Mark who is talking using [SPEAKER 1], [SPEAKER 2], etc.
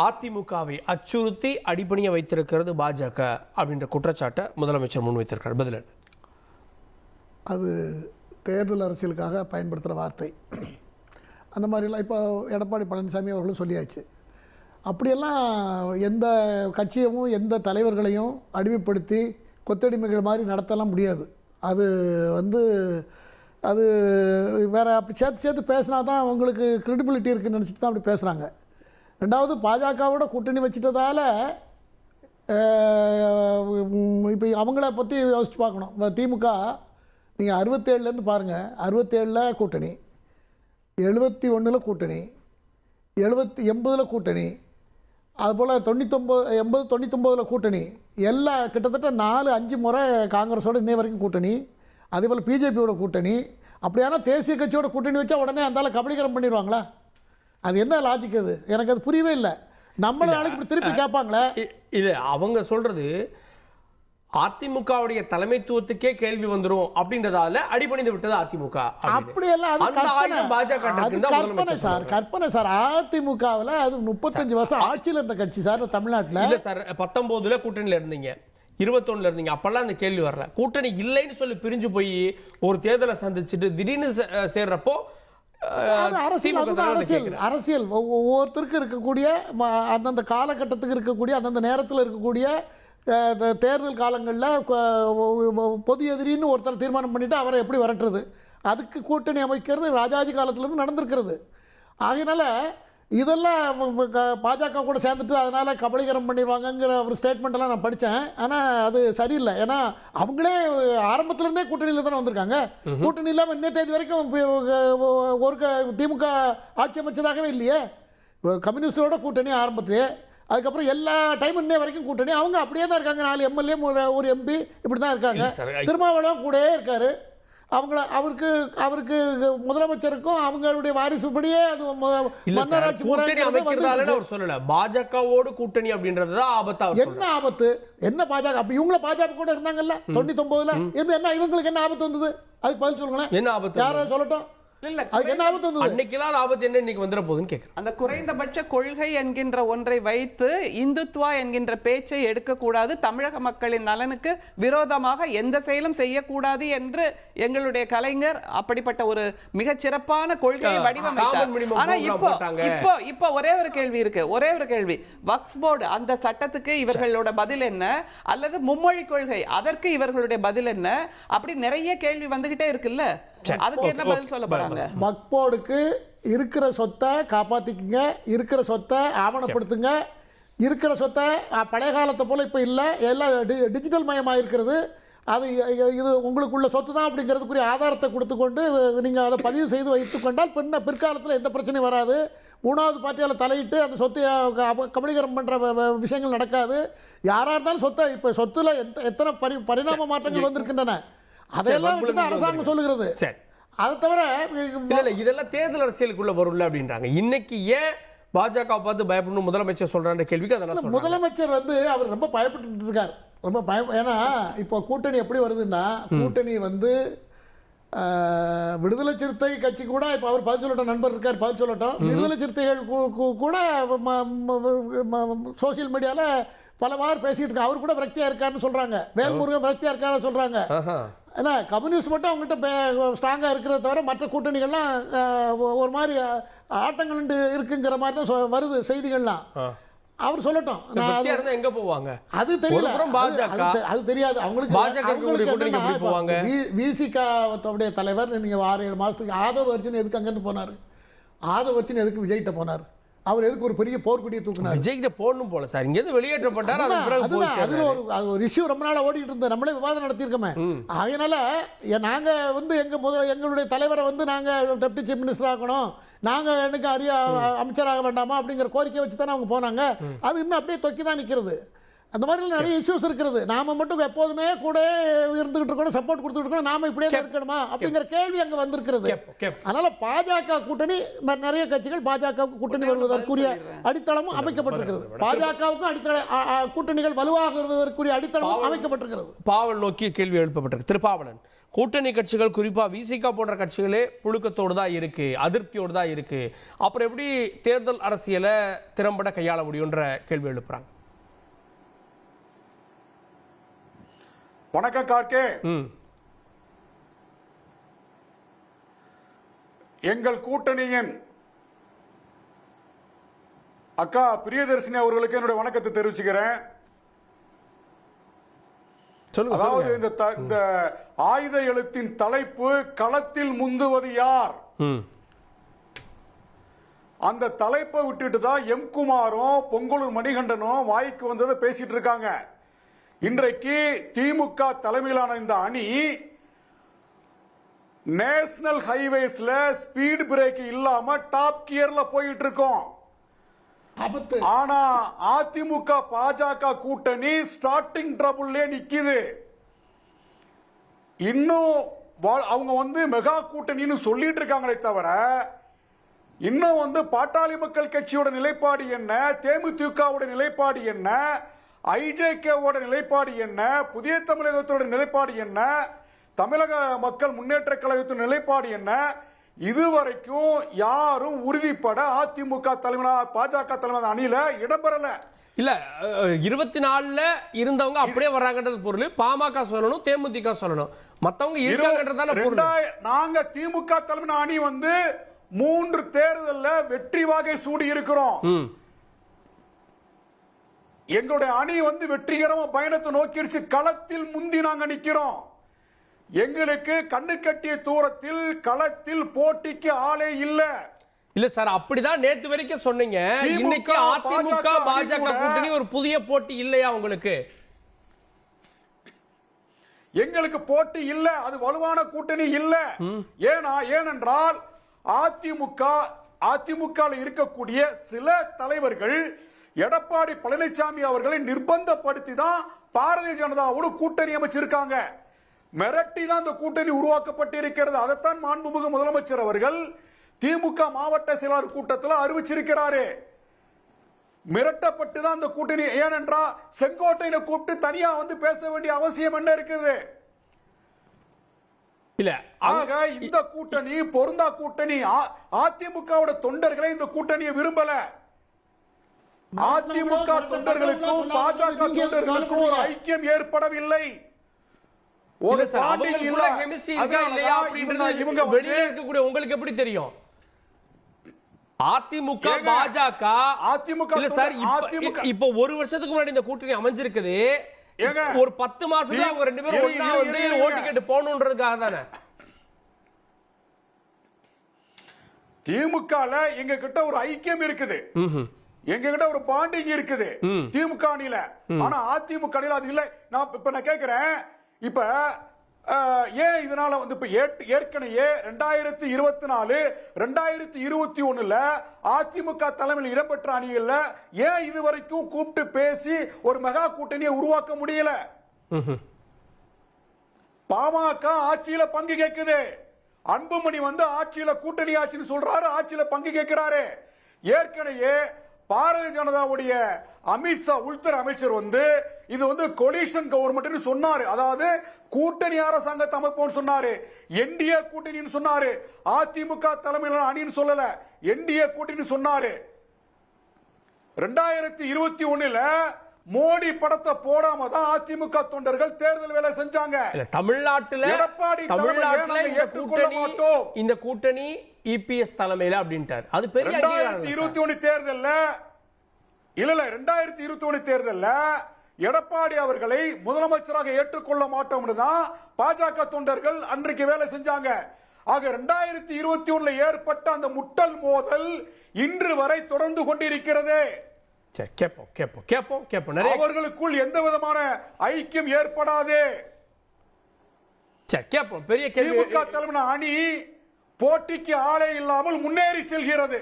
[SPEAKER 1] அதிமுகவை அச்சுறுத்தி அடிபணிய வைத்திருக்கிறது பாஜக அப்படின்ற குற்றச்சாட்டை முதலமைச்சர் முன்வைத்திருக்கார். பதில்
[SPEAKER 2] அது தேர்தல் அரசியலுக்காக பயன்படுத்துகிற வார்த்தை. அந்த மாதிரிலாம் இப்போ எடப்பாடி பழனிசாமி அவர்களும் சொல்லியாச்சு. அப்படியெல்லாம் எந்த கட்சியவும் எந்த தலைவர்களையும் அடிமைப்படுத்தி கொத்தடிமைகள் மாதிரி நடத்தலாம் முடியாது. அது அது வேறு அப்படி சேர்த்து பேசினா தான் அவங்களுக்கு க்ரெடிபிலிட்டி இருக்குதுன்னு நினச்சிட்டு தான் அப்படி பேசுகிறாங்க. ரெண்டாவது, பாஜகவோட கூட்டணி வச்சுட்டதால் இப்போ அவங்கள பற்றி யோசிச்சு பார்க்கணும். திமுக நீங்கள் 67லேருந்து பாருங்கள், 67 கூட்டணி, 71 கூட்டணி, 80 கூட்டணி, அதுபோல் 99 கூட்டணி, எல்லா கிட்டத்தட்ட 4-5 முறை காங்கிரஸோட இன்னை வரைக்கும் கூட்டணி, அதேபோல் பிஜேபியோட கூட்டணி. அப்படியான தேசிய கட்சியோட கூட்டணி வச்சா உடனே அந்தால கபலீகரம் பண்ணிடுவாங்களா? அது என்ன லாஜிக்? அது எனக்கு அது புரியவே இல்லை. நம்மள நாளைக்கு இப்படி திருப்பி கேட்பாங்களே.
[SPEAKER 1] இது அவங்க சொல்றது அதிமுகவுடைய தலைமைத்துவத்துக்கே கேள்வி வந்துரும் அப்படின்றதால அடிபணிந்து விட்டது அதிமுக.
[SPEAKER 2] அப்படியெல்லாம் கற்பனை சார். அதிமுகவில் அது 35 வருஷம் ஆட்சியில் இருந்த கட்சி சார் தமிழ்நாட்டில்.
[SPEAKER 1] இல்ல சார், 19 கூட்டணியில இருந்தீங்க, 21 இருந்தீங்க, அப்பெல்லாம் அந்த கேள்வி வரல. கூட்டணி இல்லைன்னு சொல்லி பிரிஞ்சு போய் ஒரு தேர்தலை சந்திச்சுட்டு திடீர்னு சேர்றப்போ
[SPEAKER 2] அரசியல் ஒவ்வொருத்தருக்கு இருக்கக்கூடிய அந்தந்த காலகட்டத்துக்கு இருக்கக்கூடிய அந்தந்த நேரத்தில் இருக்கக்கூடிய தேர்தல் காலங்களில் பொது எதிரின்னு ஒருத்தர் தீர்மானம் பண்ணிவிட்டு அவரை எப்படி விரட்டுறது, அதுக்கு கூட்டணி அமைக்கிறது ராஜாஜி காலத்திலேருந்து நடந்திருக்கிறது. ஆகையினால இதெல்லாம் பாஜக கூட சேர்ந்துட்டு அதனால் கபலீகரம் பண்ணிடுவாங்கங்கிற ஒரு ஸ்டேட்மெண்ட்டெல்லாம் நான் படித்தேன். ஆனால் அது சரியில்லை. ஏன்னா அவங்களே ஆரம்பத்துலேருந்தே கூட்டணியில் தானே வந்திருக்காங்க. கூட்டணி இல்லாமல் இன்னே தேதி வரைக்கும் ஒரு திமுக ஆட்சி அமைச்சதாகவே இல்லையே. கம்யூனிஸ்டோட கூட்டணி ஆரம்பத்திலே, அதுக்கப்புறம் எல்லா டைமும் இன்னே வரைக்கும் கூட்டணி. அவங்க அப்படியே தான் இருக்காங்க. 4 எம்எல்ஏ, ஒரு எம்பி, இப்படி தான் இருக்காங்க. திருமாவளவன் கூட இருக்காரு. அவருக்கு முதலமைச்சருக்கும் அவங்களுடைய வாரிசுபடியே மன்னராட்சி
[SPEAKER 1] சொல்லல. பாஜகவோடு கூட்டணி அப்படின்றது ஆபத்தா?
[SPEAKER 2] என்ன ஆபத்து? என்ன பாஜக? அப்ப இவங்கள பாஜக கூட இருந்தாங்கல்ல 99ல இருந்து, என்ன இவங்களுக்கு என்ன ஆபத்து வந்தது? அதுக்கு பதில் சொல்லுங்களேன்.
[SPEAKER 1] என்ன ஆபத்து?
[SPEAKER 2] யாராவது சொல்லட்டும்.
[SPEAKER 3] அந்த குறைந்தபட்ச கொள்கை என்கின்ற ஒன்றை வைத்து இந்துத்வா என்கின்ற பேச்சை எடுக்கக்கூடாது, தமிழக மக்களின் நலனுக்கு விரோதமாக எந்த செயலும் செய்யக்கூடாது என்று எங்களுடைய கலைஞர் அப்படிப்பட்ட ஒரு மிகச் சிறப்பான கொள்கையை வடிவமைத்தார். ஆனா இப்போ ஒரே ஒரு கேள்வி இருக்கு, ஒரே ஒரு கேள்வி. வக்ஃப் போர்டு அந்த சட்டத்துக்கு இவர்களோட பதில் என்ன, அல்லது மும்மொழி கொள்கை அதற்கு இவர்களுடைய பதில் என்ன? அப்படி நிறைய கேள்வி வந்துகிட்டே இருக்குல்ல, அதுக்கு என்ன பதில் சொல்ல போறாங்க?
[SPEAKER 2] வக்ஃப் போர்டுக்கு இருக்கிற சொத்தை காப்பாத்திக்குங்க, இருக்கிற சொத்தை ஆவணப்படுத்துங்க, இருக்கிற சொத்தை பழைய காலத்தை போல இப்போ இல்லை, எல்லாம் டிஜிட்டல் மயமாக இருக்கிறது. அது இது உங்களுக்குள்ள சொத்து தான் அப்படிங்கிறதுக்குரிய ஆதாரத்தை கொடுத்துக்கொண்டு நீங்கள் அதை பதிவு செய்து வைத்துக்கொண்டால் பிற்காலத்தில் எந்த பிரச்சனையும் வராது. 3வது பார்ட்டியால் தலையிட்டு அந்த சொத்தை கபலீகரம் பண்ணுற விஷயங்கள் நடக்காது. யாராக இருந்தாலும் சொத்தை இப்போ சொத்துல எத்தனை பரிணாம மாற்றங்கள் வந்திருக்கின்றன, அதையெல்லாம் வச்சுதான் அரசாங்கம் சொல்லுகிறது. அதை தவிர
[SPEAKER 1] இதெல்லாம் தேர்தல் அரசியலுக்குள்ள வரும்ல அப்படின்றாங்க. இன்னைக்கு ஏன் பாஜக பார்த்து பயப்படணும் முதலமைச்சர் சொல்றான்ற கேள்விக்கு அதெல்லாம்
[SPEAKER 2] முதலமைச்சர் அவர் ரொம்ப பயப்பட்டு இருக்கார். ரொம்ப ஏன்னா இப்போ கூட்டணி எப்படி வருதுன்னா, கூட்டணி விடுதலை சிறுத்தை கட்சி கூட இப்போ அவர் பதில் சொல்லட்டும், நண்பர் இருக்கார் பதில் சொல்லட்டும். விடுதலை சிறுத்தைகள் கூட சோசியல் மீடியால பலவாறு பேசிட்டு இருக்காங்க. அவர் கூட விரக்தியா இருக்காருன்னு சொல்றாங்க. வேல்முருகன் விரக்தியா இருக்காரு சொல்றாங்க. ஏன்னா கம்யூனிஸ்ட் மட்டும் அவங்கள்ட்ட ஸ்ட்ராங்கா இருக்கிறத தவிர மற்ற கூட்டணிகள்லாம் ஒரு மாதிரி ஆட்டங்கள் இருக்குங்கிற மாதிரி தான் வருது செய்திகள்லாம். அவர் சொல்லட்டும்,
[SPEAKER 1] எங்க போவாங்க
[SPEAKER 2] அது தெரியல, அது தெரியாது அவங்களுக்கு. விசிகாவுடைய தலைவர் நீங்க 6-7 மாசத்துக்கு ஆதவ் அர்ஜுன் எதுக்கு அங்கிருந்து போனாரு? ஆதவ் அர்ஜுன் எதுக்கு விஜய்கிட்ட போனாரு? அவர் எதுக்கு ஒரு பெரிய போர்க்குடியை தூக்குனார்?
[SPEAKER 1] விஜய்கிட்ட போடணும் போல சார், இங்கேருந்து வெளியேற்றப்பட்டார்.
[SPEAKER 2] அதுல ஒரு இஷ்யூ ரொம்ப நாளா ஓடிட்டு இருந்த, நம்மளே விவாதம் நடத்தியிருக்கோமே. அதனால நாங்க எங்களுடைய தலைவரை நாங்க டெப்டி சீஃப் மினிஸ்டர் ஆக்கணும், நாங்க எனக்கு அமைச்சராக வேண்டாமா அப்படிங்கிற கோரிக்கை வச்சு தானே அவங்க போனாங்க. அது இன்னும் அப்படியே தொக்கி தான் நிற்கிறது. அந்த மாதிரி நிறைய இஷ்யூஸ் இருக்கிறது. நாம மட்டும் எப்போதுமே கூட இருந்துகிட்டு இருக்கணும், சப்போர்ட் கொடுத்துட்டு இருக்கணும், நாம இப்படியே இருக்கணுமா அப்படிங்கிற கேள்வி அங்க வந்திருக்கிறது. அதனால பாஜக கூட்டணி நிறைய கட்சிகள் பாஜகவுக்கு கூட்டணி வருவதற்குரிய அடித்தளமும் அமைக்கப்பட்டிருக்கிறது. பாஜகவுக்கும் கூட்டணிகள் வலுவாக வருவதற்குரிய அடித்தளமும் அமைக்கப்பட்டிருக்கிறது.
[SPEAKER 1] பாவல் நோக்கி கேள்வி எழுப்பப்பட்டிருக்கு. திருப்பாவலன், கூட்டணி கட்சிகள் குறிப்பா விசிகா போன்ற கட்சிகளே புழுக்கத்தோடு தான் இருக்கு, அதிருப்தியோடு தான் இருக்கு, அப்புறம் எப்படி தேர்தல் அரசியலை திறம்பட கையாள முடியும்ன்ற கேள்வி எழுப்புறாங்க.
[SPEAKER 4] வணக்கம் கார்கே. எங்கள் கூட்டணியின் அக்கா பிரியதர்ஷினி அவர்களுக்கு என்னுடைய வணக்கத்தை தெரிவிச்சுக்கிறேன். அதாவது இந்த ஆயுத எழுத்தின் தலைப்பு களத்தில் முந்துவது யார், அந்த தலைப்பை விட்டுட்டு தான் எம் குமாரும் பொங்கலூர் மணிகண்டனும் வாய்க்கு வந்ததை பேசிட்டு இருக்காங்க. இன்றைக்கு திமுக தலைமையிலான இந்த அணி நேஷனல் ஹைவேஸ்ல ஸ்பீட் பிரேக் இல்லாம டாப் கியர்ல போயிட்டு இருக்கோம். ஆனா அதிமுக பாஜக கூட்டணி ஸ்டார்டிங் ட்ரபிள்லே நிக்குது. இன்னும் அவங்க மெகா கூட்டணின்னு சொல்லிட்டு இருக்காங்களே தவிர இன்னும் பாட்டாளி மக்கள் கட்சியோட நிலைப்பாடு என்ன, தேமுதிகவோட நிலைப்பாடு என்ன, ஐஜேகேவோட நிலைப்பாடு என்ன, புதிய தமிழகத்தோட நிலைப்பாடு என்ன, தமிழக மக்கள் முன்னேற்ற கழகத்தின் நிலைப்பாடு என்ன, இதுவரைக்கும் யாரும் உறுதிப்பட அதிமுக தலைமையிலான பாஜக தலைமையிலான அணியில இடம்பெறல.
[SPEAKER 1] இல்ல 24ல இருந்தவங்க அப்படியே வர்றாங்கன்றது பொருள். பாமக சொல்லணும், தேமுதிக சொல்லணும், மத்தவங்க இருக்காங்கன்றதான பொருள்.
[SPEAKER 4] நாங்க திமுக தலைமையிலான அணி 3 தேர்தல்ல வெற்றி வாகை சூடி இருக்கிறோம். எங்களுடைய அணி வெற்றிகரமா பயணத்தை நோக்கிருச்சு. களத்தில் முந்தி நாங்க நிக்கிறோம். எங்களுக்கு கண்ணு கட்டிய தூரத்தில் களத்தில் போட்டிக்கு ஆளே இல்ல.
[SPEAKER 1] இல்ல சார், அப்படிதான் நேத்து வரைக்கும் சொன்னீங்க. இன்னைக்கு அதிமுக பாஜக கூட்டணி ஒரு புதிய போட்டி இல்லையா உங்களுக்கு?
[SPEAKER 4] எங்களுக்கு போட்டி இல்ல, அது வலுவான கூட்டணி இல்ல. ஏனென்றால் அதிமுக இருக்கக்கூடிய சில தலைவர்கள் எடப்பாடி பழனிசாமி அவர்களை நிர்பந்தப்படுத்தி தான் பாரதிய ஜனதாவோடு கூட்டணி அமைச்சிருக்காங்க. மிரட்டி தான் இந்த கூட்டணி உருவாக்கப்பட்டிருக்கிறது. அதைத்தான் மாண்புமிகு முதலமைச்சர் அவர்கள் திமுக மாவட்ட செயலாளர் கூட்டத்தில் அறிவிச்சிருக்கிறாரு. மிரட்டப்பட்டு தான் இந்த கூட்டணி. ஏனென்றால் செங்கோட்டையை கூப்பிட்டு தனியா பேச வேண்டிய அவசியம் என்ன இருக்குது?
[SPEAKER 1] இல்ல,
[SPEAKER 4] ஆக இந்த கூட்டணி பொருந்தா கூட்டணி. அதிமுகவோட தொண்டர்களை இந்த கூட்டணியை விரும்பல. அதிமுக தொண்டர்களுக்கும் பாஜக தொண்டர்களுக்கும் ஒரு ஐக்கியம் ஏற்படவில்லை.
[SPEAKER 1] உங்களுக்கு எப்படி தெரியும்? அதிமுக பாஜக இப்ப ஒரு வருஷத்துக்கு முன்னாடி இந்த கூட்டணி அமைஞ்சிருக்குது. ஒரு 10 மாசத்துல அவங்க 2 பேரும் ஒண்ணா ஓட்டு கேட்டு போகணுன்றதுக்காக தானே.
[SPEAKER 4] திமுக எங்க கிட்ட ஒரு ஐக்கியம் இருக்குது, எங்க கிட்ட ஒரு பாண்டிங் இருக்குது திமுக அணியில. ஆனா அதிமுக அணியில அது இல்ல. நான் கேட்கிறேன், இப்ப ஏன் இதனால இப்ப ஏற்கனவே 2024 2021 அதிமுக தலைமையில் இடம்பெற்ற அணிகள்ல ஏன் இதுவரைக்கும் கூப்பிட்டு பேசி ஒரு மெகா கூட்டணியை உருவாக்க முடியல? பாமக ஆட்சியில பங்கு கேட்குது. அன்புமணி ஆட்சியில கூட்டணி ஆட்சின்னு சொல்றாரு, ஆட்சியில பங்கு கேட்கிறாரு. ஏற்கனவே பாரதிய ஜனதாவுடைய அமித்ஷா உள்துறை அமைச்சர் இது கொலிஷன் கவர்மெண்ட் சொன்னாரு. அதாவது கூட்டணி அரசாங்கத்தை அமைப்போம் சொன்னாரு. என்டிஏ கூட்டணின்னு சொன்னாரு. அதிமுக தலைமையிலான அணின்னு சொல்லல, என்டிஏ கூட்டணி சொன்னாரு. 2021 மோடி படத்தை போடாம தான் அதிமுக தொண்டர்கள் தேர்தல் வேலை செஞ்சாங்க.
[SPEAKER 1] தமிழ்நாட்டில் இந்த கூட்டணி இபிஎஸ் தலைமையில அப்படின்ட்டார். அது பெரிய
[SPEAKER 4] 2021 தேர்தல்ல இல்ல 2021 தேர்தல்ல எடப்பாடி அவர்களை முதலமைச்சராக ஏற்றுக்கொள்ள மாட்டோம்னு தான் பாஜக தொண்டர்கள் அன்றைக்கு வேலை செஞ்சாங்க. ஆக 2021 ஏற்பட்ட அந்த முட்டல் மோதல் இன்று வரை தொடர்ந்து கொண்டிருக்கிறது. அவர்களுக்குள் எந்த விதமான ஐக்கியம் ஏற்படாது.
[SPEAKER 1] பெரிய
[SPEAKER 4] திமுக தலைமையிலான அணி போட்டிக்கு ஆளே இல்லாமல் முன்னேறி செல்கிறது.